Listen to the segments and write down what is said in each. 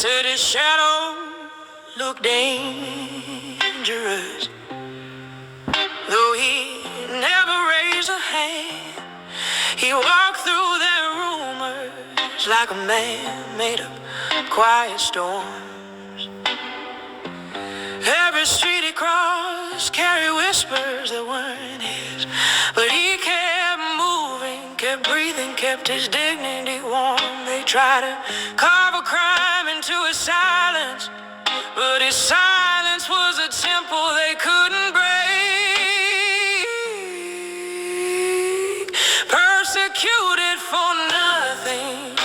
said his shadow looked dangerous, though he never raised a hand. He walked through their rumors like a man made up quiet storms. Every street he crossed carried whispers that weren't his, but he kept moving, kept breathing, kept his dignity warm. They tried to carve a crime into his silence, but his silence was a temple they couldn't break. Persecuted for nothing,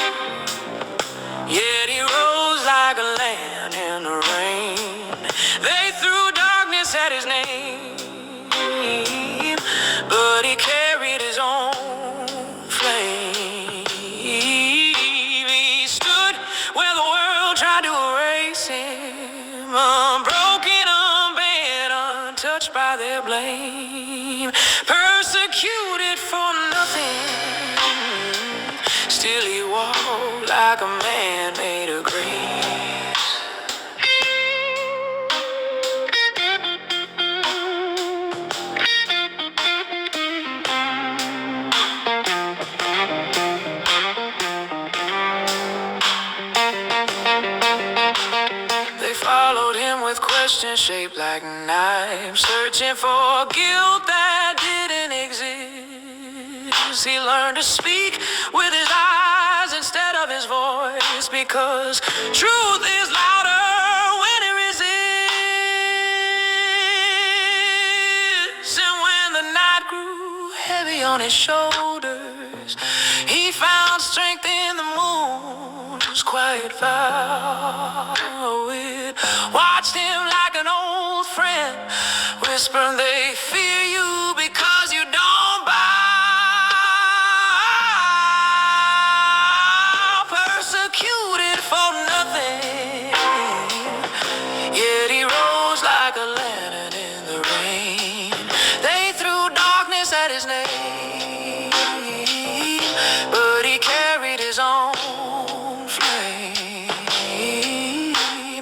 yet he rose like a lamb in the rain. They threw darkness at his name, but he carried his own flame. He stood where the world tried to erase him, unbroken, unbent, untouched by their blame. Persecuted for nothing, still he walked like a man made of grace. They followed him with questions shaped like knives, searching for guilt that didn't exist. He learned to speak with his eyes instead of his voice, because truth is louder when it resists. And when the night grew heavy on his shoulders, he found strength in the moon's quiet vow. It watched him like an old friend, whispering, they fear you because you don't bow. Persecuted for nothing, yet he rose like a lantern in the rain. They threw darkness at his name, but he carried his own flame.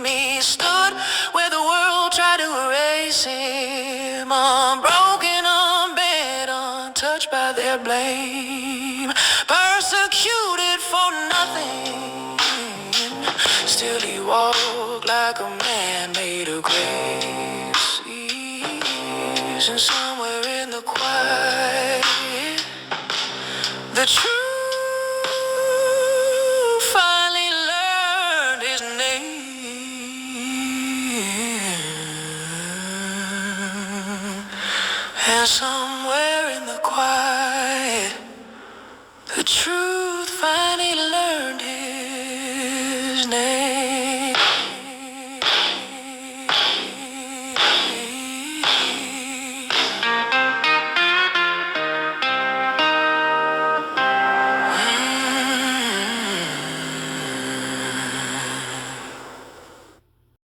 He stood where the world tried to erase him, unbroken, unbent, untouched by their blame. Persecuted for nothing, still he walked like a man made of grace. And somewhere in the quiet, the truth finally learned his name. And somewhere in the quiet,